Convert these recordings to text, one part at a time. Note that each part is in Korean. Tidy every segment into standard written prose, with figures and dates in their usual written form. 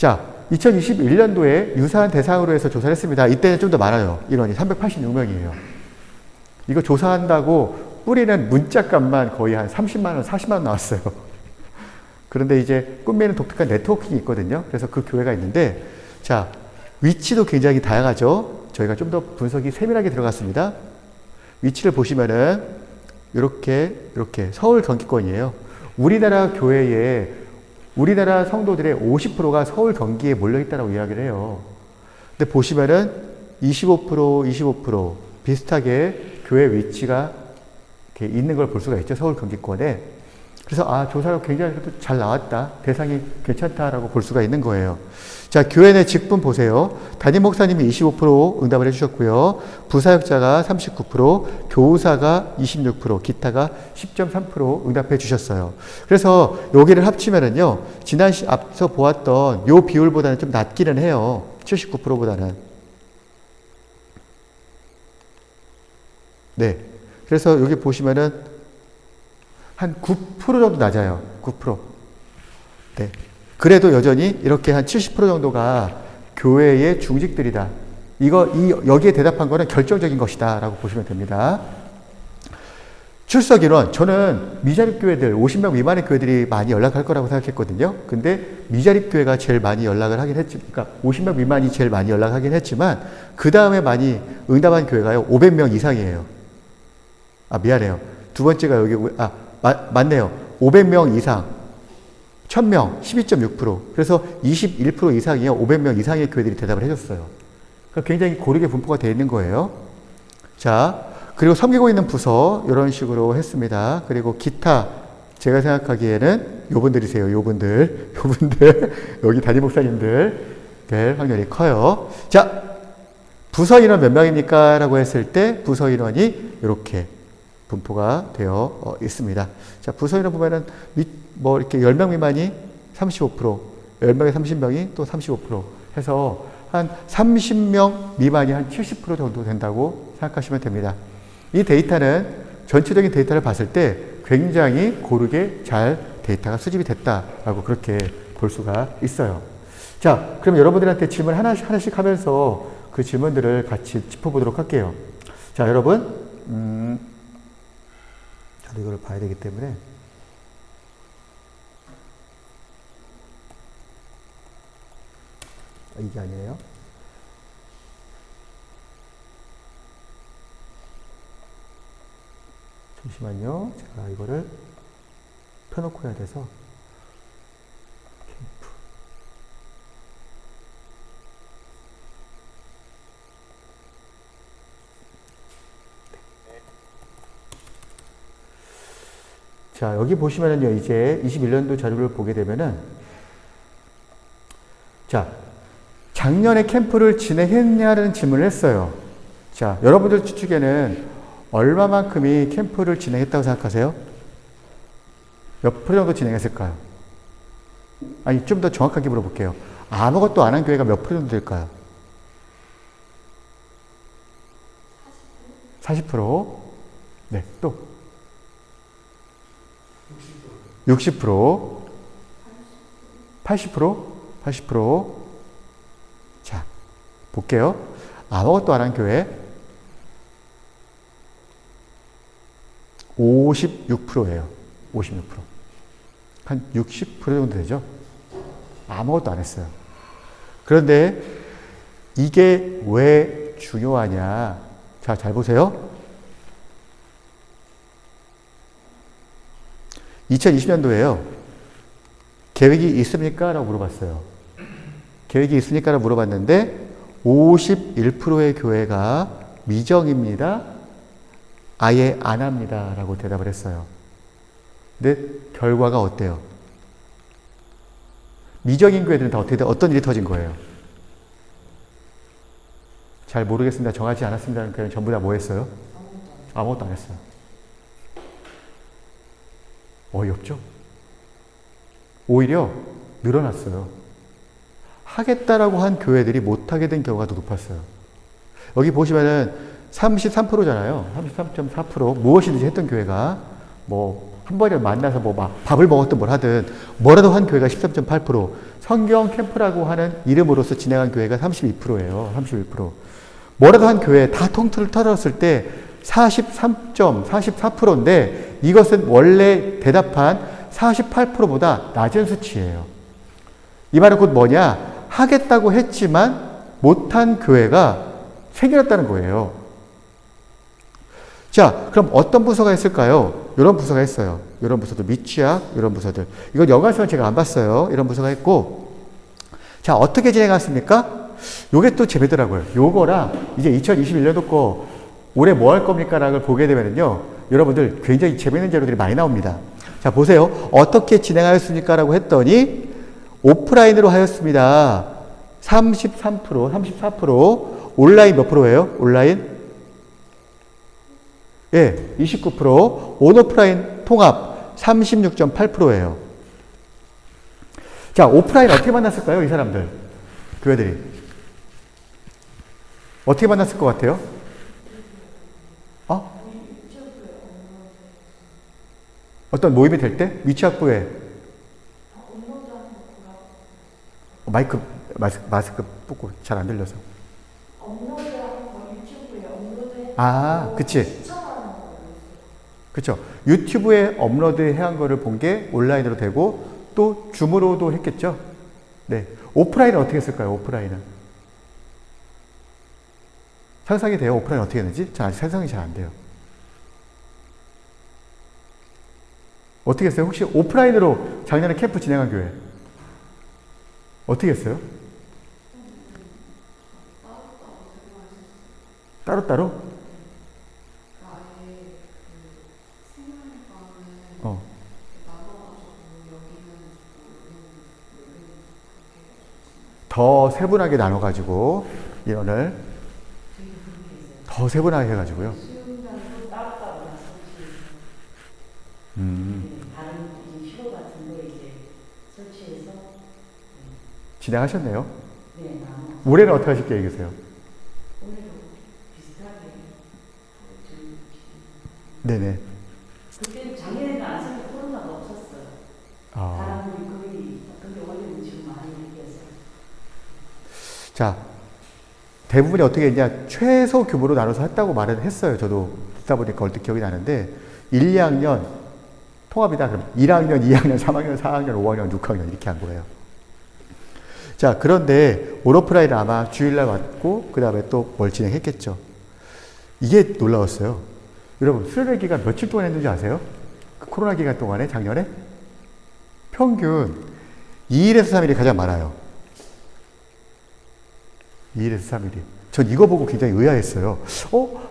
자, 2021년도에 유사한 대상으로 해서 조사를 했습니다. 이때는 좀 더 많아요. 인원이 386명이에요. 이거 조사한다고 뿌리는 문자값만 거의 한 30만 원, 40만 원 나왔어요. 그런데 이제 꿈미는 독특한 네트워킹이 있거든요. 그래서 그 교회가 있는데, 자, 위치도 굉장히 다양하죠. 저희가 좀 더 분석이 세밀하게 들어갔습니다. 위치를 보시면은 이렇게 서울 경기권이에요. 우리나라 교회에 우리나라 성도들의 50%가 서울 경기에 몰려 있다고 이야기를 해요. 근데 보시면은 25% 비슷하게 교회 위치가 이렇게 있는 걸 볼 수가 있죠. 서울 경기권에. 그래서 조사가 굉장히 잘 나왔다. 대상이 괜찮다라고 볼 수가 있는 거예요. 자, 교회 내 직분 보세요. 담임 목사님이 25% 응답을 해주셨고요. 부사역자가 39%, 교우사가 26%, 기타가 10.3% 응답해 주셨어요. 그래서 여기를 합치면은요, 앞서 보았던 요 비율보다는 좀 낮기는 해요. 79%보다는. 네. 그래서 여기 보시면은 한 9% 정도 낮아요. 9%. 네. 그래도 여전히 이렇게 한 70% 정도가 교회의 중직들이다. 여기에 대답한 거는 결정적인 것이다. 라고 보시면 됩니다. 출석 인원. 저는 미자립 교회들, 50명 미만의 교회들이 많이 연락할 거라고 생각했거든요. 근데 미자립 교회가 제일 많이 연락을 하긴 그러니까 50명 미만이 제일 많이 연락하긴 했지만, 그 다음에 많이 응답한 교회가요, 500명 이상이에요. 미안해요. 두 번째가 여기, 맞네요. 500명 이상. 1000명, 12.6%. 그래서 21% 이상이요. 500명 이상의 교회들이 대답을 해줬어요. 그러니까 굉장히 고르게 분포가 되어 있는 거예요. 자, 그리고 섬기고 있는 부서, 이런 식으로 했습니다. 그리고 기타, 제가 생각하기에는 요분들이세요. 요분들. 여기 담임 목사님들 될 확률이 커요. 자, 부서 인원 몇 명입니까? 라고 했을 때, 부서 인원이 이렇게 분포가 되어 있습니다. 자, 부서 인원 보면은, 이렇게 10명 미만이 35%, 10명에 30명이 또 35% 해서 한 30명 미만이 한 70% 정도 된다고 생각하시면 됩니다. 이 데이터는 전체적인 데이터를 봤을 때 굉장히 고르게 잘 데이터가 수집이 됐다라고 그렇게 볼 수가 있어요. 자, 그럼 여러분들한테 질문 하나씩 하면서 그 질문들을 같이 짚어보도록 할게요. 자, 여러분, 저도 이걸 봐야 되기 때문에. 이게 아니에요. 잠시만요. 제가 이거를 펴놓고 해야 돼서. 캠프. 네. 자, 여기 보시면은요, 이제 21년도 자료를 보게 되면은, 자, 작년에 캠프를 진행했냐는 질문을 했어요. 자, 여러분들 추측에는 얼마만큼이 캠프를 진행했다고 생각하세요? 몇 프로 정도 진행했을까요? 아니, 좀 더 정확하게 물어볼게요. 아무것도 안 한 교회가 몇 프로 정도 될까요? 40%? 네, 또? 60%? 80%? 80%? 자, 볼게요. 아무것도 안 한 교회 56%예요. 56%. 한 60% 정도 되죠? 아무것도 안 했어요. 그런데 이게 왜 중요하냐? 자, 잘 보세요. 2020년도에요. 계획이 있습니까? 라고 물어봤어요. 계획이 있습니까? 라고 물어봤는데 51%의 교회가 미정입니다. 아예 안 합니다. 라고 대답을 했어요. 근데 결과가 어때요? 미정인 교회들은 다 어떤 일이 터진 거예요? 잘 모르겠습니다. 정하지 않았습니다는 교회는 전부 다 뭐 했어요? 아무것도 안 했어요. 어이없죠? 오히려 늘어났어요. 하겠다라고 한 교회들이 못하게 된 경우가 더 높았어요. 여기 보시면은 33%잖아요. 33.4%. 무엇이든지 했던 교회가 한 번에 만나서 막 밥을 먹었든 뭘 하든 뭐라도 한 교회가 13.8%. 성경 캠프라고 하는 이름으로서 진행한 교회가 32%예요. 31%. 뭐라도 한 교회 다 통틀을 털었을 때 43.44%인데 이것은 원래 대답한 48%보다 낮은 수치예요. 이 말은 곧 뭐냐? 하겠다고 했지만 못한 교회가 생겼다는 거예요. 자, 그럼 어떤 부서가 있을까요? 이런 부서가 있어요. 이런 부서들, 미취학, 이런 부서들. 이건 연관성은 제가 안 봤어요. 이런 부서가 있고. 자, 어떻게 진행했습니까? 요게 또 재미더라고요. 요거랑 이제 2021년도 거 올해 뭐 할 겁니까? 라고 보게 되면요. 여러분들 굉장히 재밌는 자료들이 많이 나옵니다. 자, 보세요. 어떻게 진행하였습니까? 라고 했더니 오프라인으로 하였습니다. 33%, 34%. 온라인 몇 프로예요? 온라인? 예, 29%. 온오프라인 통합 36.8%예요. 자, 오프라인 어떻게 만났을까요? 이 사람들. 교회들이. 어떻게 만났을 것 같아요? 어떤 모임이 될 때? 미취학부에 마스크 뽑고 잘 안 들려서. 아, 그치. 그쵸. 유튜브에 업로드 해한 거를 본 게 온라인으로 되고 또 줌으로도 했겠죠. 네. 오프라인은 어떻게 했을까요? 오프라인은. 상상이 돼요? 오프라인 어떻게 했는지? 전 아직 상상이 잘 안 돼요. 어떻게 했어요? 혹시 오프라인으로 작년에 캠프 진행한 교회 어떻게 했어요? 따로따로? 더 세분하게 나눠가지고 인원을 더 세분하게 해가지고요. 진행하셨네요. 올해는 어떻게 하실 계획이세요? 네네. 그때 작년에는 안 써서 코로나가 없었어요. 다른 분이 거의, 근데 올해는 지금 많이 느꼈어요. 자, 대부분이 어떻게 했냐, 최소 규모로 나눠서 했다고 말은 했어요. 저도 듣다 보니까 얼핏 기억이 나는데, 1, 2학년 통합이다. 그럼 1학년, 2학년, 3학년, 4학년, 5학년, 6학년 이렇게 한 거예요. 자, 그런데 온오프라인 아마 주일날 왔고, 그 다음에 또 뭘 진행했겠죠. 이게 놀라웠어요. 여러분, 수련회 기간 며칠 동안 했는지 아세요? 그 코로나 기간 동안에 작년에? 평균 2일에서 3일이 가장 많아요. 2일에서 3일이. 전 이거 보고 굉장히 의아했어요.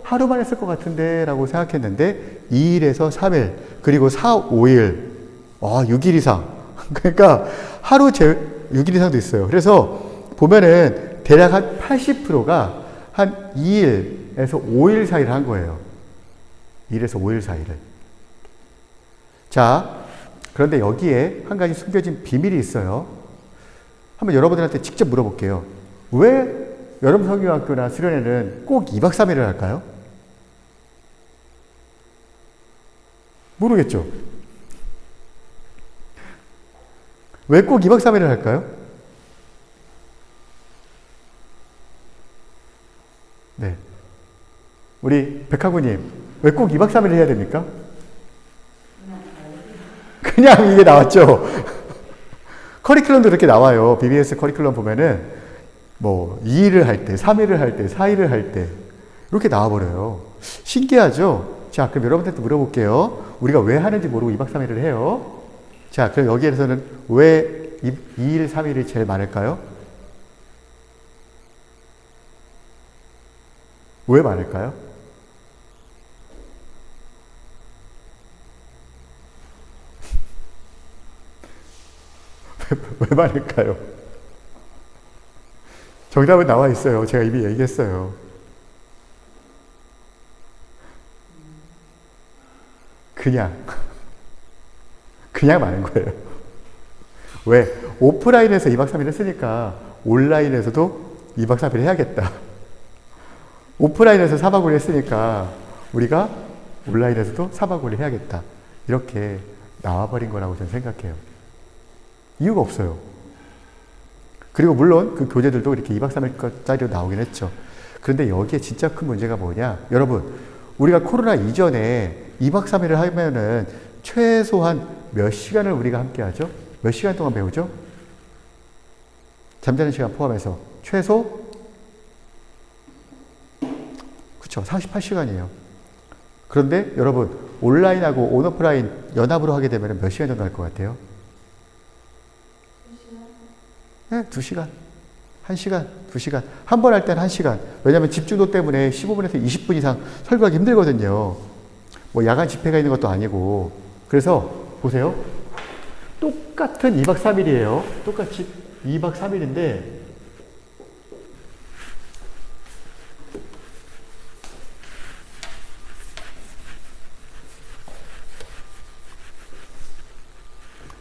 하루만 했을 것 같은데 라고 생각했는데 2일에서 3일 그리고 4, 5일 6일 이상 그러니까 하루 6일 이상도 있어요. 그래서 보면은 대략 한 80%가 한 2일에서 5일 사이를 한 거예요. 2일에서 5일 사이를. 자, 그런데 여기에 한 가지 숨겨진 비밀이 있어요. 한번 여러분들한테 직접 물어볼게요. 왜 여름 성경학교나 수련회는 꼭 2박 3일을 할까요? 모르겠죠? 왜 꼭 2박 3일을 할까요? 네. 우리 백하구님, 왜 꼭 2박 3일을 해야 됩니까? 그냥 이게 나왔죠. 커리큘럼도 이렇게 나와요. BBS 커리큘럼 보면은 뭐 2일을 할 때, 3일을 할 때, 4일을 할 때 이렇게 나와버려요. 신기하죠? 자, 그럼 여러분한테 물어볼게요. 우리가 왜 하는지 모르고 2박 3일을 해요. 자, 그럼 여기에서는 왜 2일, 3일이 제일 많을까요? 왜 많을까요? 왜 많을까요? 정답은 나와 있어요. 제가 이미 얘기했어요. 그냥 많은 거예요. 왜? 오프라인에서 2박 3일 했으니까 온라인에서도 2박 3일 해야겠다. 오프라인에서 4박 5일 했으니까 우리가 온라인에서도 4박 5일 해야겠다. 이렇게 나와버린 거라고 저는 생각해요. 이유가 없어요. 그리고 물론 그 교재들도 이렇게 2박 3일짜리로 나오긴 했죠. 그런데 여기에 진짜 큰 문제가 뭐냐? 여러분, 우리가 코로나 이전에 2박 3일을 하면은 최소한 몇 시간을 우리가 함께 하죠? 몇 시간 동안 배우죠? 잠자는 시간 포함해서 최소 그쵸, 48시간이에요. 그런데 여러분, 온라인하고 온오프라인 연합으로 하게 되면 몇 시간 정도 할 것 같아요? 2시간? 네, 2시간. 1시간, 2시간. 한 번 할 때는 1시간. 왜냐하면 집중도 때문에 15분에서 20분 이상 설교하기 힘들거든요. 뭐 야간 집회가 있는 것도 아니고. 그래서 보세요. 똑같은 2박 3일이에요. 똑같이 2박 3일인데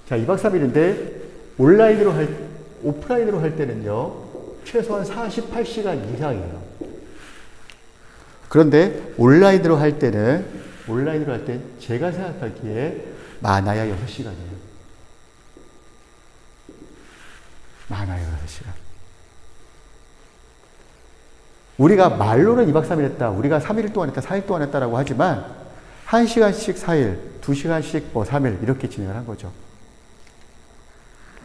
자, 2박 3일인데 오프라인으로 할 때는요. 최소한 48시간 이상이에요. 그런데 온라인으로 할 때는 제가 생각하기에 많아야 6시간이에요. 많아요, 6시간. 우리가 말로는 2박 3일 했다. 우리가 3일 동안 했다. 4일 동안 했다라고 하지만 1시간씩 4일, 2시간씩 뭐 3일 이렇게 진행을 한 거죠.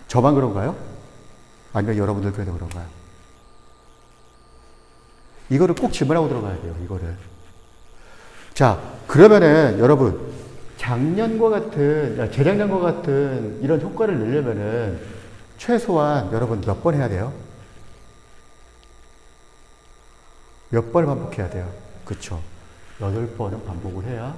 저만 그런가요? 아니면 여러분들 교회도 그런가요? 이거를 꼭 질문하고 들어가야 돼요, 이거를. 자, 그러면은 여러분, 재작년과 같은 이런 효과를 내려면은 최소한 여러분 몇 번 해야 돼요? 몇 번을 반복해야 돼요? 그쵸. 8번은 반복을 해야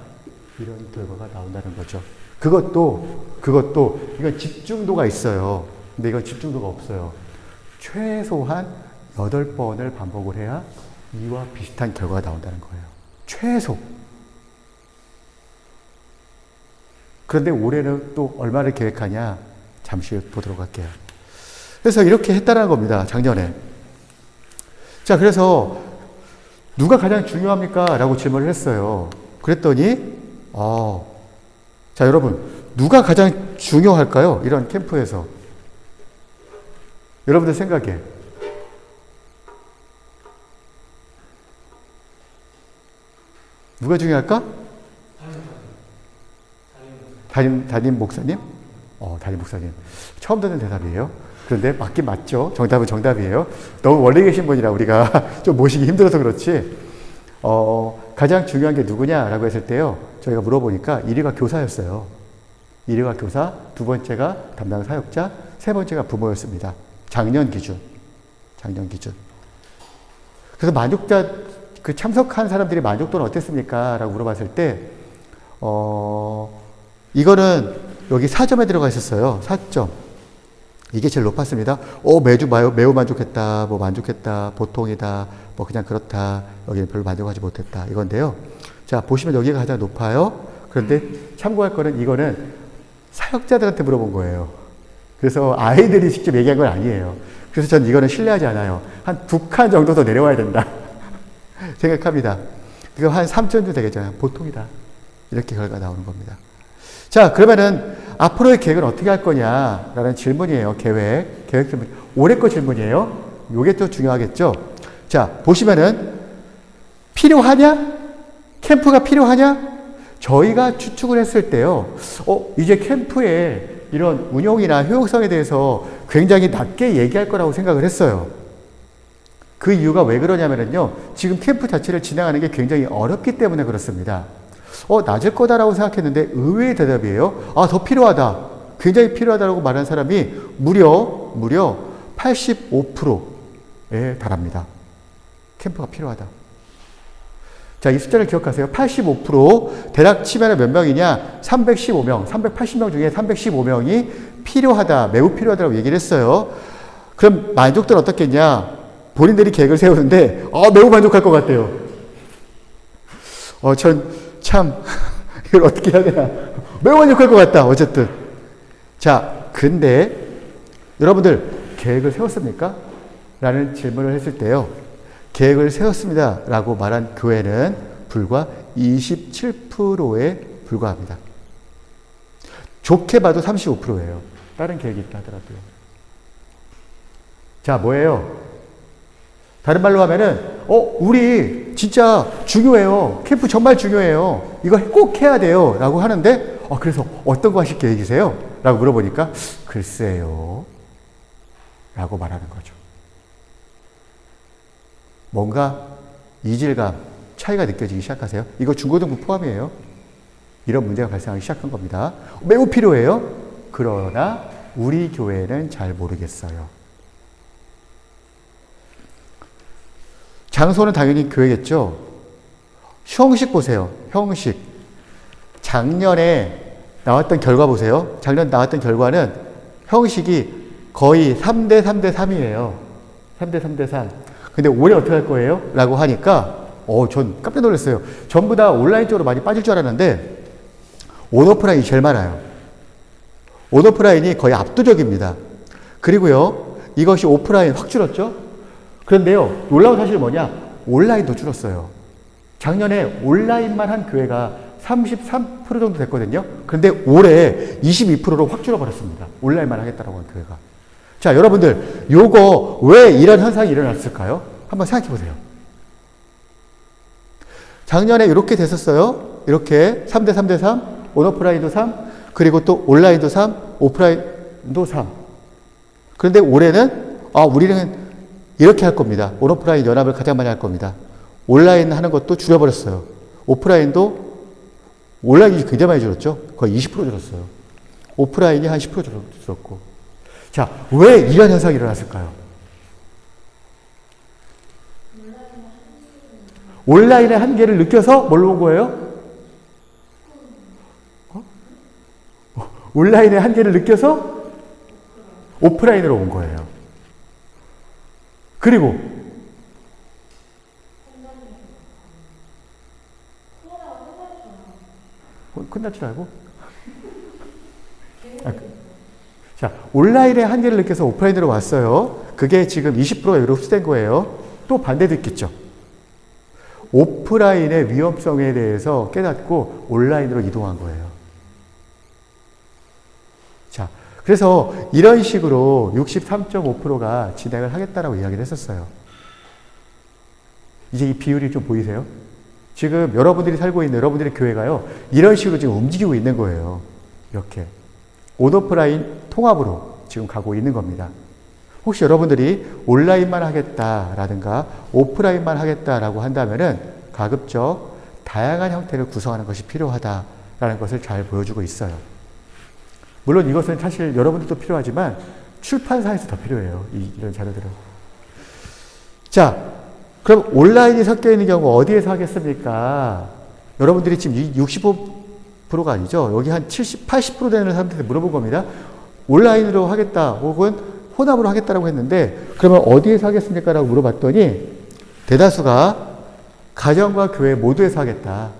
이런 결과가 나온다는 거죠. 그것도, 이건 집중도가 있어요. 근데 이건 집중도가 없어요. 최소한 8번을 반복을 해야 이와 비슷한 결과가 나온다는 거예요. 최소. 그런데 올해는 또 얼마를 계획하냐? 잠시 보도록 할게요. 그래서 이렇게 했다는 겁니다. 작년에. 자, 그래서 누가 가장 중요합니까? 라고 질문을 했어요. 그랬더니, 자, 여러분, 누가 가장 중요할까요? 이런 캠프에서. 여러분들 생각에. 누가 중요할까? 담임 목사님? 담임 목사님. 처음 듣는 대답이에요. 그런데 맞긴 맞죠. 정답은 정답이에요. 너무 멀리 계신 분이라 우리가 좀 모시기 힘들어서 그렇지. 가장 중요한 게 누구냐라고 했을 때요. 저희가 물어보니까 1위가 교사였어요. 1위가 교사, 2번째가 담당 사역자, 3번째가 부모였습니다. 작년 기준. 그래서 참석한 사람들이 만족도는 어땠습니까? 라고 물어봤을 때, 이거는 여기 4점에 들어가 있었어요. 4점. 이게 제일 높았습니다. 매우 만족했다, 뭐 만족했다, 보통이다, 뭐 그냥 그렇다, 여기는 별로 만족하지 못했다. 이건데요. 자, 보시면 여기가 가장 높아요. 그런데 참고할 거는 이거는 사역자들한테 물어본 거예요. 그래서 아이들이 직접 얘기한 건 아니에요. 그래서 전 이거는 신뢰하지 않아요. 한 2칸 정도 더 내려와야 된다. 생각합니다. 이거 한 3점 정도 되겠잖아요. 보통이다. 이렇게 결과가 나오는 겁니다. 자, 그러면은 앞으로의 계획은 어떻게 할 거냐라는 질문이에요. 계획 질문. 올해 거 질문이에요. 요게 또 중요하겠죠. 자, 보시면은 필요하냐? 캠프가 필요하냐? 저희가 추측을 했을 때요. 이제 캠프의 이런 운용이나 효용성에 대해서 굉장히 낮게 얘기할 거라고 생각을 했어요. 그 이유가 왜 그러냐면요. 지금 캠프 자체를 진행하는 게 굉장히 어렵기 때문에 그렇습니다. 낮을 거다라고 생각했는데 의외의 대답이에요. 더 필요하다. 굉장히 필요하다라고 말한 사람이 무려 85%에 달합니다. 캠프가 필요하다. 자, 이 숫자를 기억하세요. 85%, 대략 치면 몇 명이냐? 315명, 380명 중에 315명이 필요하다, 매우 필요하다고 얘기를 했어요. 그럼 만족도는 어떻겠냐? 본인들이 계획을 세우는데, 매우 만족할 것 같아요. 이걸 어떻게 해야 되나? 매우 만족할 것 같다, 어쨌든. 자, 근데, 여러분들, 계획을 세웠습니까? 라는 질문을 했을 때요. 계획을 세웠습니다. 라고 말한 교회는 불과 27%에 불과합니다. 좋게 봐도 35%예요. 다른 계획이 있다 하더라도요. 자, 뭐예요? 다른 말로 하면은, 우리 진짜 중요해요. 캠프 정말 중요해요. 이거 꼭 해야 돼요. 라고 하는데, 그래서 어떤 거 하실 계획이세요? 라고 물어보니까, 글쎄요. 라고 말하는 거죠. 뭔가 이질감, 차이가 느껴지기 시작하세요. 이거 중고등부 포함이에요. 이런 문제가 발생하기 시작한 겁니다. 매우 필요해요. 그러나 우리 교회는 잘 모르겠어요. 장소는 당연히 교회겠죠. 형식 보세요. 형식. 작년에 나왔던 결과 보세요. 작년 나왔던 결과는 형식이 거의 3대 3대 3이에요. 3대 3대 3. 근데 올해 어떻게 할 거예요? 라고 하니까 전 깜짝 놀랐어요. 전부 다 온라인 쪽으로 많이 빠질 줄 알았는데 온오프라인이 제일 많아요. 온오프라인이 거의 압도적입니다. 그리고요, 이것이 오프라인 확 줄었죠? 그런데요, 놀라운 사실은 뭐냐? 온라인도 줄었어요. 작년에 온라인만 한 교회가 33% 정도 됐거든요. 그런데 올해 22%로 확 줄어버렸습니다. 온라인만 하겠다라고 한 교회가. 자, 여러분들, 요거 왜 이런 현상이 일어났을까요? 한번 생각해 보세요. 작년에 이렇게 됐었어요. 이렇게 3대 3대 3, 온오프라인도 3, 그리고 또 온라인도 3, 오프라인도 3. 그런데 올해는, 우리는 이렇게 할 겁니다. 온오프라인 연합을 가장 많이 할 겁니다. 온라인 하는 것도 줄여버렸어요. 오프라인도, 온라인이 굉장히 많이 줄었죠. 거의 20% 줄었어요. 오프라인이 한 10% 줄었고. 자, 왜 이런 현상이 일어났을까요? 온라인의 한계를 느껴서 뭘로 온 거예요? 온라인의 한계를 느껴서 오프라인으로 온 거예요. 그리고 끝날 줄 알고? 자, 온라인의 한계를 느껴서 오프라인으로 왔어요. 그게 지금 20%가 흡수된 거예요. 또 반대도 있겠죠. 오프라인의 위험성에 대해서 깨닫고 온라인으로 이동한 거예요. 자, 그래서 이런 식으로 63.5%가 진행을 하겠다라고 이야기를 했었어요. 이제 이 비율이 좀 보이세요? 지금 여러분들이 살고 있는 여러분들의 교회가요, 이런 식으로 지금 움직이고 있는 거예요. 이렇게. 온오프라인 통합으로 지금 가고 있는 겁니다. 혹시 여러분들이 온라인만 하겠다라든가 오프라인만 하겠다라고 한다면은 가급적 다양한 형태를 구성하는 것이 필요하다라는 것을 잘 보여주고 있어요. 물론 이것은 사실 여러분들도 필요하지만 출판사에서 더 필요해요. 이런 자료들은. 자, 그럼 온라인이 섞여 있는 경우 어디에서 하겠습니까? 여러분들이 지금 65%가 아니죠. 여기 한 70, 80% 되는 사람들한테 물어본 겁니다. 온라인으로 하겠다 혹은 혼합으로 하겠다라고 했는데 그러면 어디에서 하겠습니까? 라고 물어봤더니 대다수가 가정과 교회 모두에서 하겠다.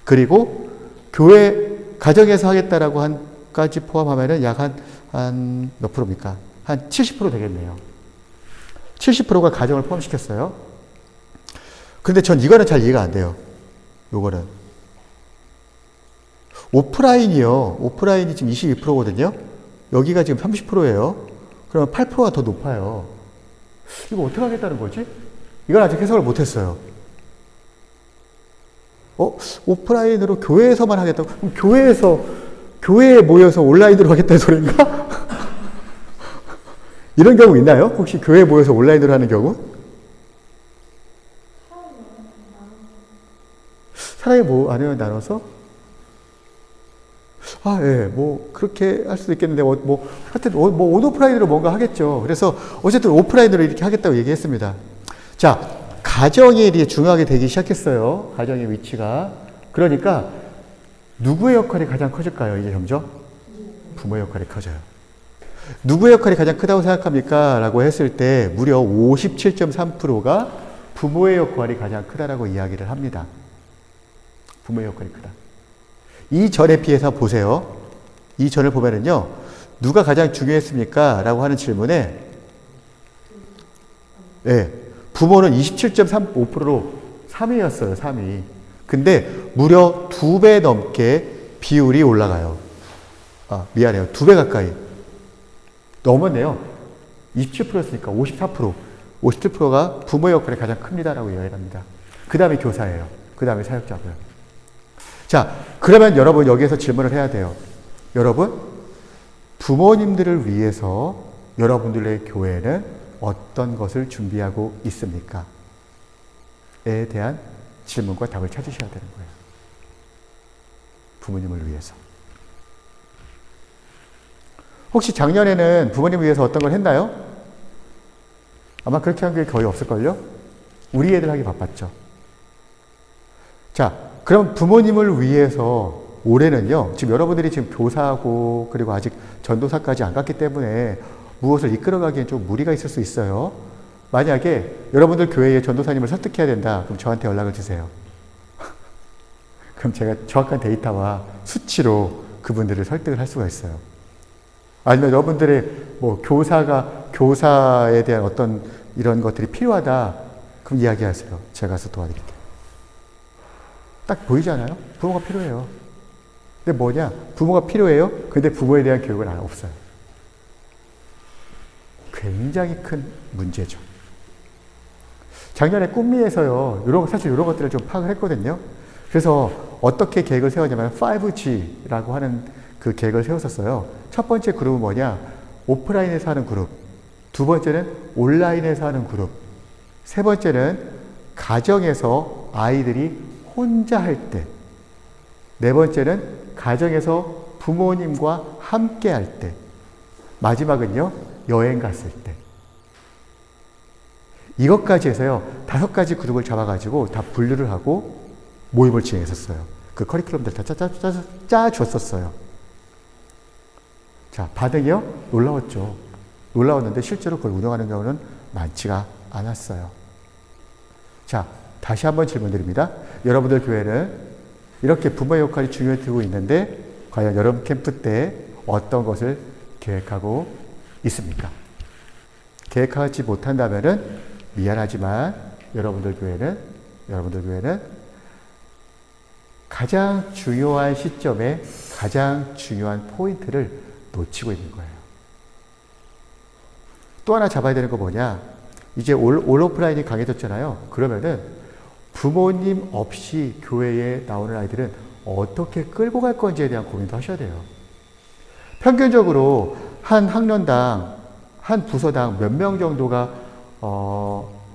그리고 교회, 가정에서 하겠다라고 한까지 포함하면은 약 한 몇 프로입니까? 한 70% 되겠네요. 70%가 가정을 포함시켰어요. 근데 전 이거는 잘 이해가 안 돼요. 요거는. 오프라인이요. 오프라인이 지금 22%거든요. 여기가 지금 30%예요. 그러면 8%가 더 높아요. 이거 어떻게 하겠다는 거지? 이건 아직 해석을 못했어요. 오프라인으로 교회에서만 하겠다고? 그럼 교회에 모여서 온라인으로 하겠다는 소리인가? 이런 경우 있나요? 혹시 교회에 모여서 온라인으로 하는 경우? 사람이 아니면 나눠서? 예, 그렇게 할 수도 있겠는데, 하여튼, 온오프라인으로 뭔가 하겠죠. 그래서, 어쨌든 오프라인으로 이렇게 하겠다고 얘기했습니다. 자, 가정이 이렇게 중요하게 되기 시작했어요. 가정의 위치가. 그러니까, 누구의 역할이 가장 커질까요, 이제 점점? 부모의 역할이 커져요. 누구의 역할이 가장 크다고 생각합니까? 라고 했을 때, 무려 57.3%가 부모의 역할이 가장 크다라고 이야기를 합니다. 부모의 역할이 크다. 이전에 비해서 보세요. 이전을 보면은요, 누가 가장 중요했습니까? 라고 하는 질문에, 네, 부모는 27.35%로 3위였어요, 3위. 근데 무려 2배 넘게 비율이 올라가요. 미안해요. 2배 가까이. 넘었네요. 27%였으니까 54%, 57%가 부모의 역할이 가장 큽니다라고 이야기를 합니다. 그 다음에 교사예요. 그 다음에 사역자고요. 자, 그러면 여러분 여기에서 질문을 해야 돼요. 여러분, 부모님들을 위해서 여러분들의 교회는 어떤 것을 준비하고 있습니까? 에 대한 질문과 답을 찾으셔야 되는 거예요. 부모님을 위해서. 혹시 작년에는 부모님을 위해서 어떤 걸 했나요? 아마 그렇게 한 게 거의 없을걸요? 우리 애들 하기 바빴죠. 자, 그럼 부모님을 위해서 올해는요, 지금 여러분들이 지금 교사하고 그리고 아직 전도사까지 안 갔기 때문에 무엇을 이끌어가기엔 좀 무리가 있을 수 있어요. 만약에 여러분들 교회에 전도사님을 설득해야 된다, 그럼 저한테 연락을 주세요. 그럼 제가 정확한 데이터와 수치로 그분들을 설득을 할 수가 있어요. 아니면 여러분들의 뭐 교사에 대한 어떤 이런 것들이 필요하다, 그럼 이야기하세요. 제가 가서 도와드릴게요. 딱 보이잖아요? 부모가 필요해요. 근데 뭐냐? 부모가 필요해요? 근데 부모에 대한 교육은 없어요. 굉장히 큰 문제죠. 작년에 꿈미에서요, 사실 이런 것들을 좀 파악을 했거든요. 그래서 어떻게 계획을 세웠냐면 5G라고 하는 그 계획을 세웠었어요. 첫 번째 그룹은 뭐냐? 오프라인에서 하는 그룹. 두 번째는 온라인에서 하는 그룹. 세 번째는 가정에서 아이들이 혼자 할 때. 네 번째는 가정에서 부모님과 함께 할 때. 마지막은요, 여행 갔을 때. 이것까지 해서요, 5가지 그룹을 잡아가지고 다 분류를 하고 모임을 진행했었어요. 그 커리큘럼들 다 짜줬었어요. 자, 반응이요? 놀라웠죠. 놀라웠는데 실제로 그걸 운영하는 경우는 많지가 않았어요. 자, 다시 한번 질문드립니다. 여러분들 교회는 이렇게 부모의 역할이 중요해지고 있는데 과연 여름 캠프 때 어떤 것을 계획하고 있습니까? 계획하지 못한다면은 미안하지만 여러분들 교회는 가장 중요한 시점에 가장 중요한 포인트를 놓치고 있는 거예요. 또 하나 잡아야 되는 거 뭐냐? 이제 올 오프라인이 강해졌잖아요. 그러면은 부모님 없이 교회에 나오는 아이들은 어떻게 끌고 갈 건지에 대한 고민도 하셔야 돼요. 평균적으로 한 학년당, 한 부서당 몇 명 정도가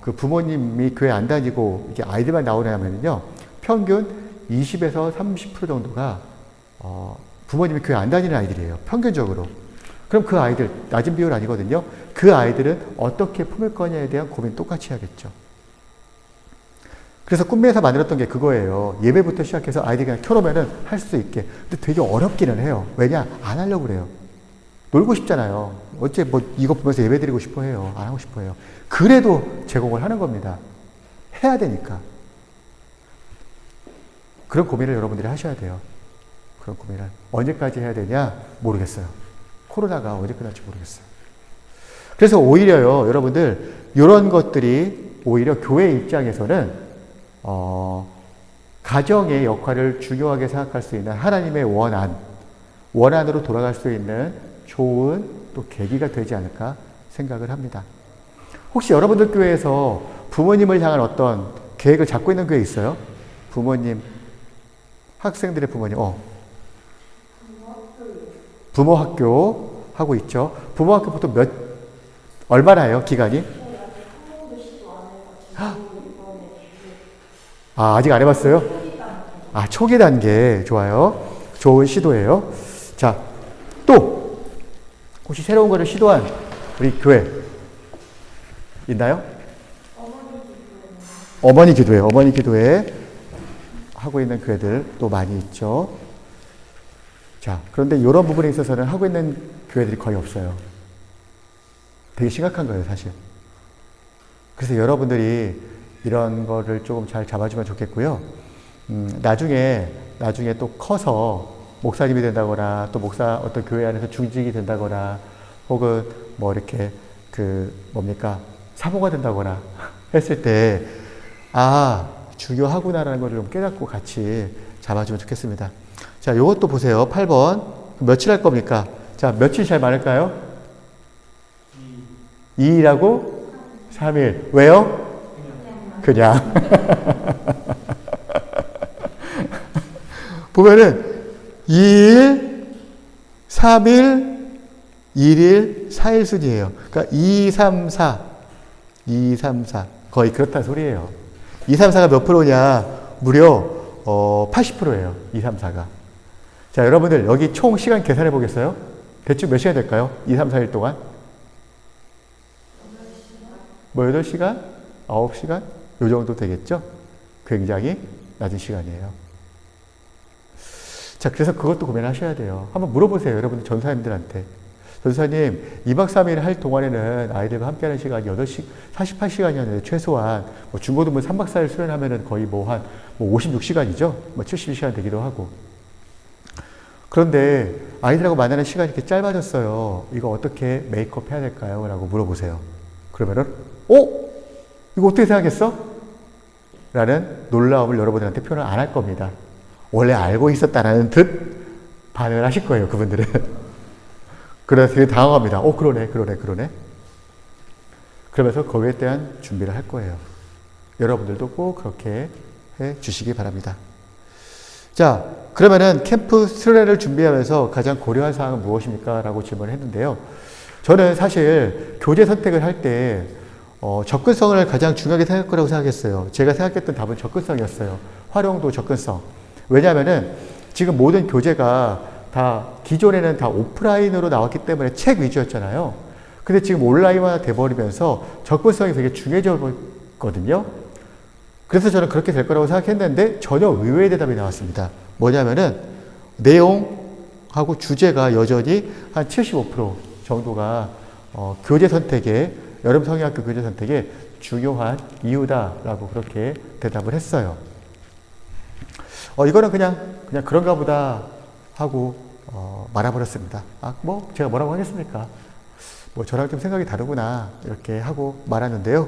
그 부모님이 교회 안 다니고 이게 아이들만 나오냐면요, 평균 20에서 30% 정도가 부모님이 교회 안 다니는 아이들이에요. 평균적으로. 그럼 그 아이들, 낮은 비율 아니거든요. 그 아이들은 어떻게 품을 거냐에 대한 고민 똑같이 해야겠죠. 그래서 꿈미에서 만들었던 게 그거예요. 예배부터 시작해서 아이들이 그냥 켜놓으면 할 수 있게. 근데 되게 어렵기는 해요. 왜냐? 안 하려고 그래요. 놀고 싶잖아요. 어째 뭐 이거 보면서 예배 드리고 싶어 해요. 안 하고 싶어 해요. 그래도 제공을 하는 겁니다. 해야 되니까. 그런 고민을 여러분들이 하셔야 돼요. 그런 고민을. 언제까지 해야 되냐? 모르겠어요. 코로나가 언제 끝날지 모르겠어요. 그래서 오히려요, 여러분들, 이런 것들이 오히려 교회 입장에서는, 가정의 역할을 중요하게 생각할 수 있는 하나님의 원안으로 돌아갈 수 있는 좋은 또 계기가 되지 않을까 생각을 합니다. 혹시 여러분들 교회에서 부모님을 향한 어떤 계획을 잡고 있는 교회 있어요? 부모님, 학생들의 부모님, 부모 학교 하고 있죠. 부모 학교 보통 얼마나 해요, 기간이? 아직 안 해봤어요? 초기 단계. 좋아요. 좋은 시도예요. 자, 또, 혹시 새로운 거를 시도한 우리 교회 있나요? 어머니 기도회. 어머니 기도회 하고 있는 교회들 또 많이 있죠. 자, 그런데 이런 부분에 있어서는 하고 있는 교회들이 거의 없어요. 되게 심각한 거예요, 사실. 그래서 여러분들이 이런 거를 조금 잘 잡아주면 좋겠고요. 나중에 또 커서 목사님이 된다거나 또 어떤 교회 안에서 중직이 된다거나 혹은 뭐 이렇게 사모가 된다거나 했을 때, 중요하구나라는 걸 좀 깨닫고 같이 잡아주면 좋겠습니다. 자, 요것도 보세요. 8번. 며칠 할 겁니까? 자, 며칠 잘 많을까요? 2일하고 3일. 왜요? 그냥. 보면은 2일, 3일, 1일, 4일 순이에요. 그러니까 2, 3, 4. 2, 3, 4. 거의 그렇다는 소리예요. 2, 3, 4가 몇 프로냐? 무려 80%예요. 2, 3, 4가. 자, 여러분들 여기 총 시간 계산해 보겠어요? 대충 몇 시간 될까요? 2, 3, 4일 동안? 뭐 8시간? 9시간? 요 정도 되겠죠? 굉장히 낮은 시간이에요. 자, 그래서 그것도 고민하셔야 돼요. 한번 물어보세요. 여러분들 전사님들한테. 전사님, 2박 3일 할 동안에는 아이들과 함께하는 시간이 48시간이었는데 최소한 뭐 중고등부 3박 4일 수련하면은 거의 뭐 한 56시간이죠? 뭐 70시간 되기도 하고. 그런데 아이들하고 만나는 시간이 이렇게 짧아졌어요. 이거 어떻게 메이크업 해야 될까요? 라고 물어보세요. 그러면은, 이거 어떻게 생각했어? 라는 놀라움을 여러분들한테 표현을 안 할 겁니다. 원래 알고 있었다라는 듯 반응을 하실 거예요, 그분들은. 그래서 되게 당황합니다. 그러네. 그러면서 거기에 대한 준비를 할 거예요. 여러분들도 꼭 그렇게 해 주시기 바랍니다. 자, 그러면은 캠프 수련회를 준비하면서 가장 고려한 사항은 무엇입니까? 라고 질문을 했는데요. 저는 사실 교재 선택을 할 때 접근성을 가장 중요하게 생각할 거라고 생각했어요. 제가 생각했던 답은 접근성이었어요. 활용도 접근성. 왜냐하면은 지금 모든 교재가 다 기존에는 다 오프라인으로 나왔기 때문에 책 위주였잖아요. 근데 지금 온라인화 돼버리면서 접근성이 되게 중요해졌거든요. 그래서 저는 그렇게 될 거라고 생각했는데 전혀 의외의 대답이 나왔습니다. 뭐냐면은 내용하고 주제가 여전히 한 75% 정도가 교재 선택에 여름 성인학교 교재 선택에 중요한 이유다라고 그렇게 대답을 했어요. 이거는 그냥 그런가 보다 하고 말아버렸습니다. 제가 뭐라고 하겠습니까? 저랑 좀 생각이 다르구나 이렇게 하고 말았는데요.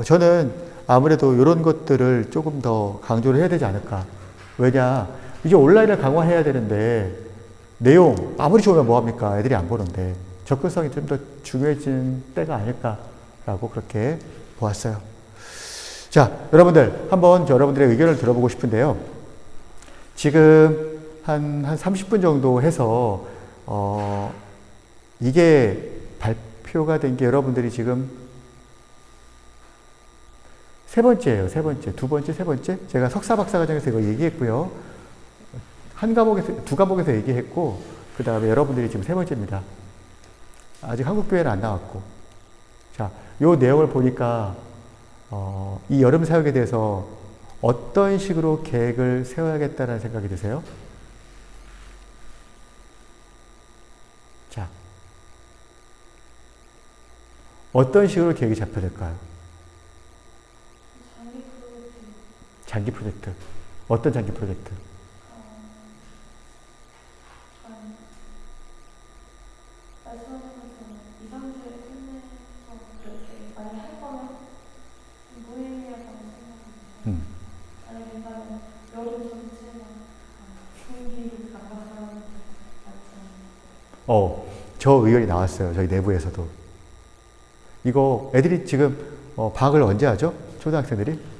저는 아무래도 이런 것들을 조금 더 강조를 해야 되지 않을까. 왜냐, 이제 온라인을 강화해야 되는데 내용 아무리 좋으면 뭐합니까? 애들이 안 보는데 접근성이 좀 더 중요해진 때가 아닐까라고 그렇게 보았어요. 자, 여러분들 한번 여러분들의 의견을 들어보고 싶은데요. 지금 한 30분 정도 해서 이게 발표가 된 게 여러분들이 지금 세 번째예요. 두 번째, 세 번째. 제가 석사 박사 과정에서 이거 얘기했고요. 두 과목에서 얘기했고, 그 다음에 여러분들이 지금 세 번째입니다. 아직 한국교회는 안 나왔고. 자, 요 내용을 보니까, 이 여름 사역에 대해서 어떤 식으로 계획을 세워야겠다는 생각이 드세요? 자, 어떤 식으로 계획이 잡혀질까요? 장기 프로젝트. 어떤 장기 프로젝트? 말씀하신 것처럼 2, 3주에 끝내서 그렇게 많이 할 거면 무의미하다고 생각합니다. 아니, 왜냐면 여름 전체만 분위기를 강화하는 맞지 않나요? 저 의견이 나왔어요. 저희 내부에서도. 이거 애들이 지금 방학을 언제 하죠? 초등학생들이?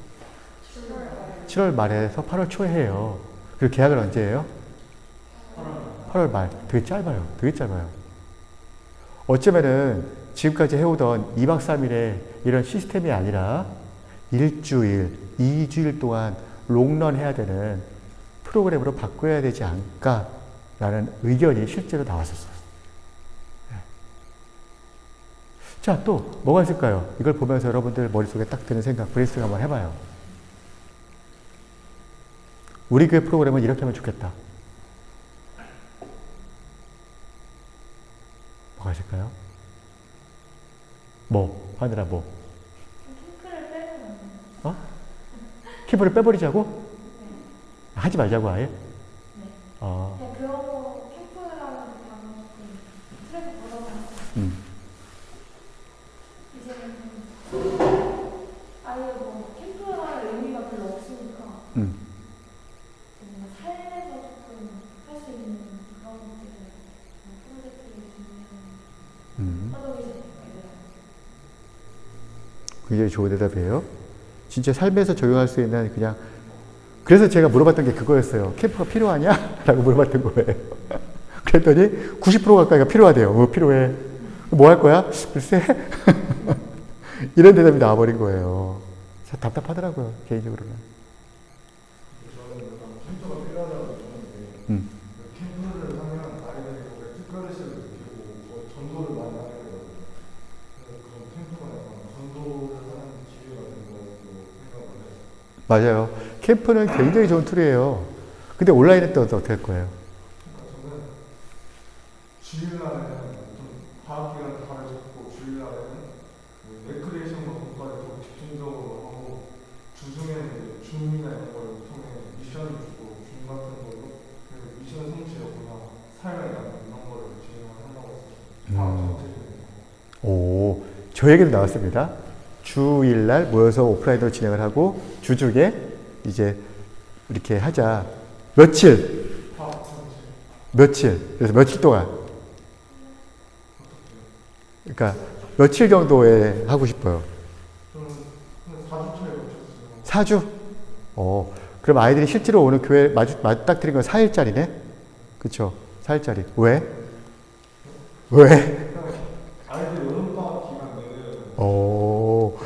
7월 말에서 8월 초에 해요. 그리고 계약을 언제 해요? 8월 말. 되게 짧아요. 어쩌면은 지금까지 해오던 2박 3일의 이런 시스템이 아니라 일주일, 2주일 동안 롱런 해야 되는 프로그램으로 바꿔야 되지 않을까라는 의견이 실제로 나왔었어요. 자, 또 뭐가 있을까요? 이걸 보면서 여러분들 머릿속에 딱 드는 생각, 브레이스팅 한번 해봐요. 우리 교회 프로그램은 이렇게 하면 좋겠다. 뭐가 있을까요? 하늘아 뭐? 캠프를 빼면 안 돼요? 캠프를 빼버리자고? 네. 하지 말자고 아예? 네. 그냥 그런 거 캠프라는 단어 틀에서 벗어나서 이제는 아예 뭐 캠프라는 의미가 별로 없으니까 뭔가 삶에서 조금 할 수 있는 그런 것들을 프로젝트를 준비하는 하도록 굉장히 좋은 대답이에요. 진짜 삶에서 적용할 수 있는 그냥 그래서 제가 물어봤던 게 그거였어요. 캠프가 필요하냐? 라고 물어봤던 거예요. 그랬더니 90% 가까이가 필요하대요. 필요해. 뭐 할 거야? 글쎄. 이런 대답이 나와버린 거예요. 답답하더라고요. 개인적으로는. 저는 캠프가 필요하다고 느꼈는데 캠프를 하면 아이들이 특별시를 느끼고 전도를 많이 하게 되거든요. 그래서 그런 캠프가 약간 전도를 하는 기회가 된 거라고 생각을 해요. 맞아요. 캠프는 굉장히 좋은 툴이에요. 근데 온라인은 또 어떻게 할 거예요? 저는 주일날에는 과학기간 발을 잡고 주일날에는 레크리에이션 과목까지 좀 집중적으로 하고 주중에는 줌이나 이런 걸 통해 미션을 주고 줌 같은 걸로 그래서 미션 성취하거나 삶의 양 이런 거를 진행을 한다고 했어요. 과학 전체적인 거. 오, 저 얘기도 나왔습니다. 주일날 모여서 오프라인으로 진행을 하고 주중에 이제 이렇게 하자. 며칠? 과학 전체. 며칠? 그래서 며칠 동안? 그러니까 며칠 정도에 하고 싶어요? 저는 4주차에 거쳤어요. 4주? 그럼 아이들이 실제로 오는 교회 맞닥뜨린 건 4일짜리네? 그쵸? 4일짜리. 왜? 왜? 아이들 여름방학 기간 내내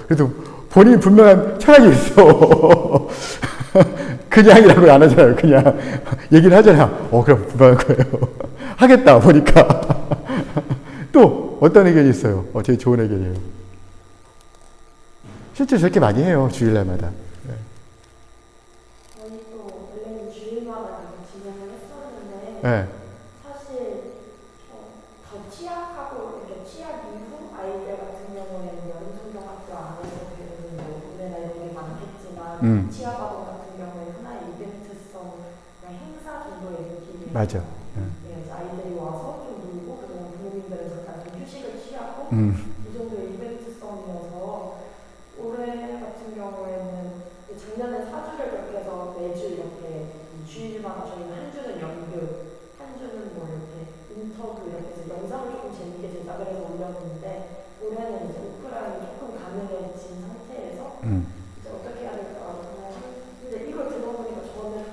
그래도 본인이 분명한 철학이 있어. 그냥이라고 안 하잖아요. 그냥. 얘기를 하잖아요. 그럼 분명한 거예요. 하겠다, 보니까. 또, 어떤 의견이 있어요? 제일 좋은 의견이에요. 실제 저렇게 많이 해요. 주일날마다. 네. 저희도 원래는 주일마다 진행을 했었는데 네. 사실 더 취약하고 이렇게 취약 이후 아이들 같은 경우에는 여름성경학교 안에서 배우는 뭐 노래나 이런 게 많겠지만 취약아동 같은 경우에 하나의 이벤트성 행사 정도의 느낌이에요. 맞아. 네, 이제 아이들이 와서 좀 놀고 그러면 부모님들은 잠깐 좀 휴식을 취하고 이 정도의 이벤트성이어서 올해 같은 경우에는 작년에 4주를 그렇게 해서 매주 이렇게 주일마다 저희는 한 주는 연극, 한 주는 뭐 이렇게 인터뷰 이렇게 해서 영상을 조금 재밌게 제작을 해서 올렸는데 올해는 이제 오프라인이 조금 가능해진 상태에서 이제 어떻게 해야 될까 근데 이걸 들어보니까 저는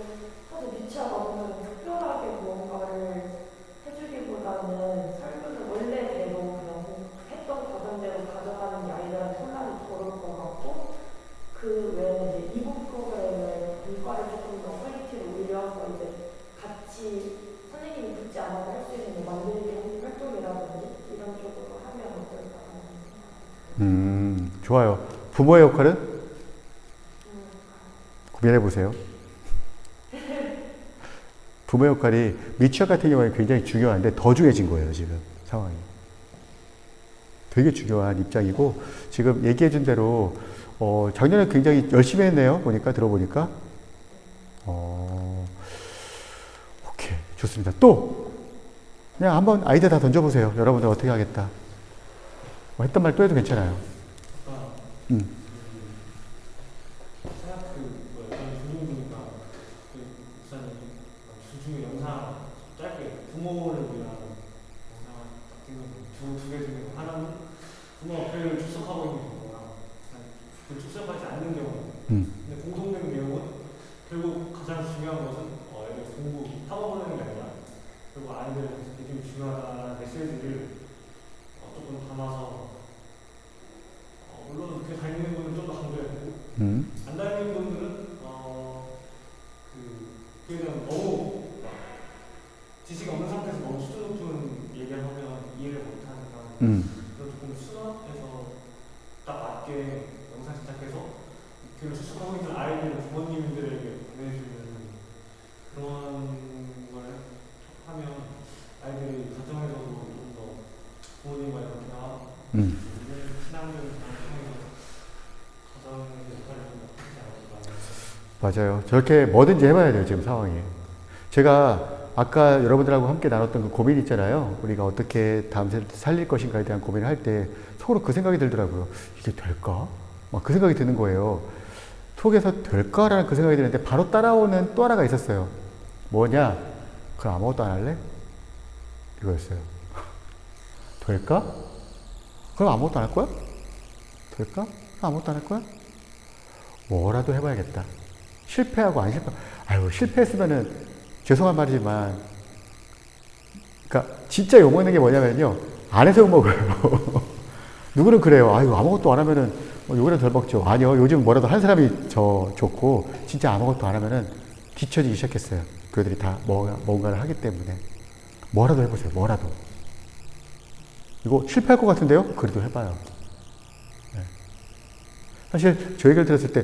사실 미취학 아동들은 특별하게 무언가를 해주기보다는 설교는 원래대로 그냥 했던 과정대로 가져가는 게 아이들한테 혼란이 덜을 것 같고 그 외에 이제 이북 프로그램을 이과를 조금 더 퀄리티를 올려서 이제 같이 선생님이 듣지 않아도 할 수 있는 뭐 만들기 활동이라든지 이런 쪽으로 하면 어떨까 하는 생각이 좋아요. 부모의 역할은? 고민해 보세요. 부모의 역할이 미취학 같은 경우에 굉장히 중요한데 더 중요해진 거예요, 지금 상황이. 되게 중요한 입장이고 지금 얘기해 준 대로 작년에 굉장히 열심히 했네요. 들어보니까. 오케이. 좋습니다. 또 그냥 한번 아이디어 다 던져보세요. 여러분들 어떻게 하겠다. 했던 말 또 해도 괜찮아요. 주중에 영상 짧게 부모를 위한 영상을 두 개 중에 하나는 부모가 교회를 출석하고 있는 경우랑 그 출석하지 않는 경우. 근데 공통된 내용은 결국 가장 중요한 것은 애들 공부 탐험하는 게 아니라 결국 아이들한테 되게 중요하다는 메시지를 조금 담아서 물론 그 다니는 분은 좀 더 강조했고 안 다니는 분들은 그에 대한 너무 지식이 없는 상태에서 너무 수준 높은 얘기를 하면 이해를 못하니까 그래서 조금 수납해서 딱 맞게 영상 제작해서 교육 수습하고 있는 아이들 부모님들에게 보내주는 그런 걸 하면 아이들이 가정에서도 좀 더 부모님과 이렇게 나가고 신앙적인 방송에서 가정의 역할을 좀 하지 않을까. 맞아요. 저렇게 뭐든지 해봐야 돼요, 지금 상황이. 제가 아까 여러분들하고 함께 나눴던 그 고민 있잖아요. 우리가 어떻게 다음 세대를 살릴 것인가에 대한 고민을 할 때 속으로 그 생각이 들더라고요. 이게 될까? 막 그 생각이 드는 거예요. 속에서 될까라는 그 생각이 드는데 바로 따라오는 또 하나가 있었어요. 뭐냐? 그럼 아무것도 안 할래? 이거였어요. 될까? 그럼 아무것도 안 할 거야? 될까? 아무것도 안 할 거야? 뭐라도 해봐야겠다. 실패하고 안 실패. 아유, 실패했으면은 죄송한 말이지만, 그러니까 진짜 욕먹는 게 뭐냐면요, 안 해서 욕먹어요. 누구는 그래요. 아유, 아무것도 안 하면은 욕이라도 덜 먹죠. 아니요, 요즘 뭐라도 한 사람이 저 좋고, 진짜 아무것도 안 하면은 뒤처지기 시작했어요. 그들이 다 뭔가를 하기 때문에. 뭐라도 해보세요. 뭐라도. 이거 실패할 것 같은데요? 그래도 해봐요. 네. 사실 저 얘기를 들었을 때,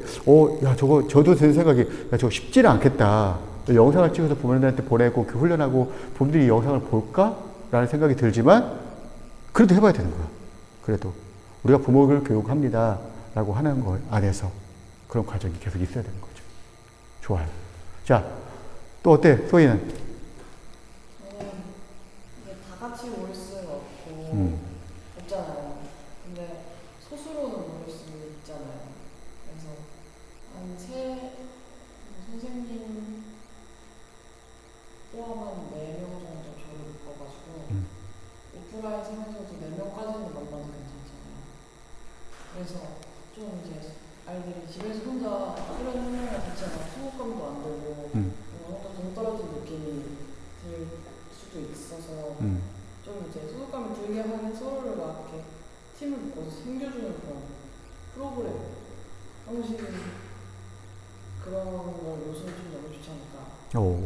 야, 저도 든 생각이, 야, 저거 쉽지는 않겠다. 영상을 찍어서 부모님한테 보내고, 훈련하고, 부모들이 이 영상을 볼까? 라는 생각이 들지만, 그래도 해봐야 되는 거야. 그래도. 우리가 부모를 교육합니다. 라고 하는 거 안에서 그런 과정이 계속 있어야 되는 거죠. 좋아요. 자, 또 어때? 소희는? 저는 이게 다 같이 모일 수는 없고 없잖아요. 근데 소수로는 모일 수 있잖아요. 그래서 선생님 포함한 4명 정도 저를 묶어가지고 오프라인 생활에서도 4명까지는 만나도 괜찮잖아요. 그래서 좀 이제 아이들이 집에서 혼자 이런 훈련을 자체가 소속감도 안 들고 혼자 동떨어진 느낌이 들 수도 있어서 좀 이제 소속감을 들게 하는 서로를 막 이렇게 팀을 묶어서 챙겨주는 그런 프로그램 형식이 그런 걸 요소는 좀 너무 좋지 않을까. 오.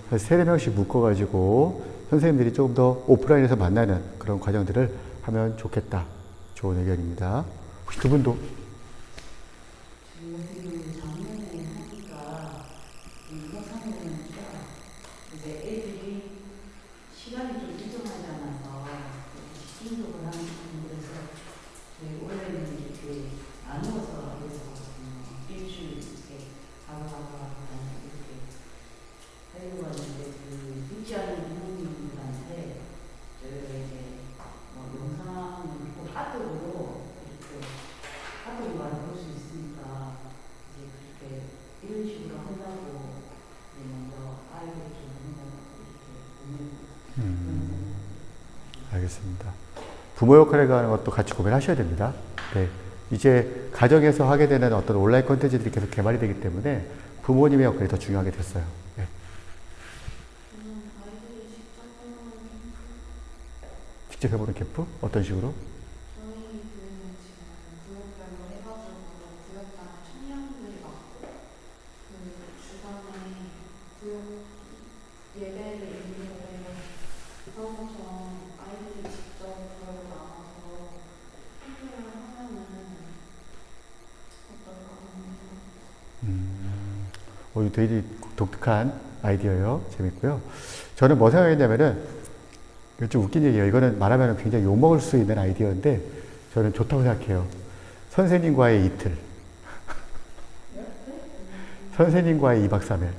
그래서 3-4명씩 묶어가지고 선생님들이 조금 더 오프라인에서 만나는 그런 과정들을 하면 좋겠다. 좋은 의견입니다. 혹시 두 분도? 지금 작년에 하니까 이사상이니까 이제 애들이 시간이 좀 일정하지 않아서 집중적으로 하는 그래서 원래는 이렇게 나누어서 그래서 일주일 이렇게 가고 이렇게 하려고 하는데 듣지 않는 부모님들한테 저희가 이제 영상을 꼭 하드로 이렇게 하드로 볼 수 있으니까 이제 그렇게 이런 식으로 한다고 이제 먼저 아이들이 좀 이렇게 보내고 알겠습니다. 부모 역할을 하는 것도 같이 고민하셔야 됩니다. 네. 이제 가정에서 하게 되는 어떤 온라인 콘텐츠들이 계속 개발이 되기 때문에 부모님의 역할이 더 중요하게 됐어요. 네. 직접 해보는 캠프? 어떤 식으로? 저희 교회는 지금 구역별로 해가지고 구역당 청년들이 많고 그 주간에 구역 예배를 인도를 그런 것처럼 아이들이 직접 구역을 나와서 캠프를 하면은 어떨까 합니다. 이거 되게 독특한 아이디어예요. 재밌고요. 저는 뭐 생각했냐면은, 이거 좀 웃긴 얘기예요. 이거는 말하면 굉장히 욕먹을 수 있는 아이디어인데 저는 좋다고 생각해요. 선생님과의 이틀. 선생님과의 2박 3일.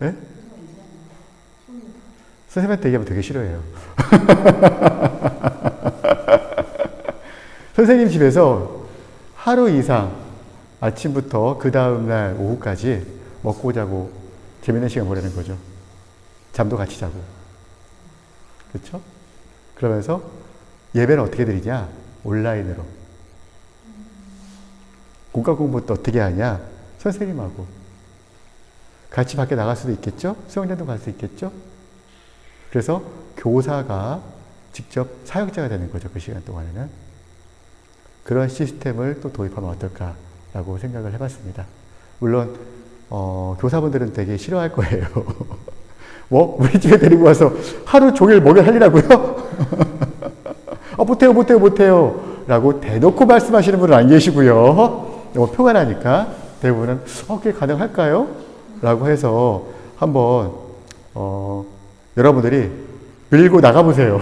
네? 선생님한테 얘기하면 되게 싫어해요. 선생님 집에서 하루 이상 아침부터 그 다음날 오후까지 먹고 자고 재밌는 시간 보내는 거죠. 잠도 같이 자고. 그렇죠? 그러면서 예배는 어떻게 드리냐? 온라인으로. 공과 공부도 어떻게 하냐? 선생님하고. 같이 밖에 나갈 수도 있겠죠? 수영장도 갈 수 있겠죠? 그래서 교사가 직접 사역자가 되는 거죠. 그 시간 동안에는. 그런 시스템을 또 도입하면 어떨까라고 생각을 해봤습니다. 물론 교사분들은 되게 싫어할 거예요. 뭐? 우리 집에 데리고 와서 하루 종일 먹여 살리라고요? 못해요. 라고 대놓고 말씀하시는 분은 안 계시고요. 너무 표가 나니까 대부분은 그게 가능할까요? 라고 해서 한번 여러분들이 밀고 나가보세요.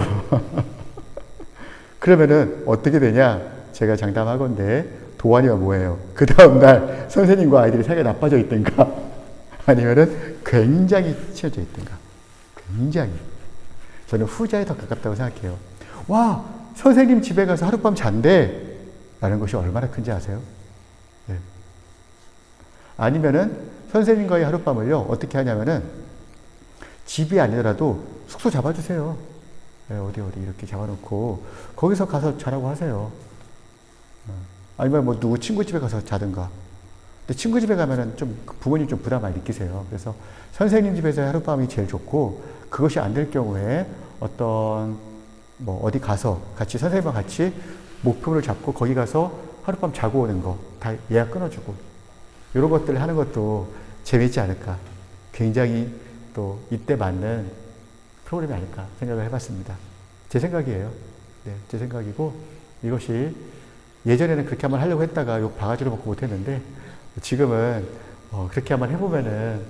그러면은 어떻게 되냐? 제가 장담하건대 도안이가 뭐예요? 그 다음날 선생님과 아이들이 사이가 나빠져 있든가 아니면은 굉장히 친해져 있든가. 굉장히. 저는 후자에 더 가깝다고 생각해요. 와, 선생님 집에 가서 하룻밤 잔대. 라는 것이 얼마나 큰지 아세요? 네. 아니면은 선생님과의 하룻밤을요, 어떻게 하냐면은 집이 아니더라도 숙소 잡아주세요. 예, 어디 이렇게 잡아놓고 거기서 가서 자라고 하세요. 아니면 뭐 누구 친구 집에 가서 자든가. 근데 친구 집에 가면은 좀 부모님 좀 부담 많이 느끼세요. 그래서 선생님 집에서 하룻밤이 제일 좋고, 그것이 안 될 경우에 어떤 뭐 어디 가서 같이 선생님과 같이 목표를 잡고 거기 가서 하룻밤 자고 오는 거 다 예약 끊어주고, 이런 것들을 하는 것도 재미있지 않을까. 굉장히 또 이때 맞는 프로그램이 아닐까 생각을 해봤습니다. 제 생각이에요. 네, 제 생각이고, 이것이 예전에는 그렇게 한번 하려고 했다가 욕 바가지로 먹고 못했는데, 지금은 그렇게 한번 해보면은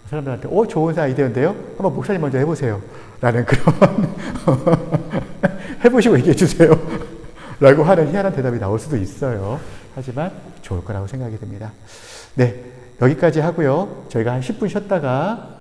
사람들한테 좋은 아이디어인데요? 한번 목사님 먼저 해보세요. 라는 그런 해보시고 얘기해주세요. 라고 하는 희한한 대답이 나올 수도 있어요. 하지만 좋을 거라고 생각이 듭니다. 네, 여기까지 하고요. 저희가 한 10분 쉬었다가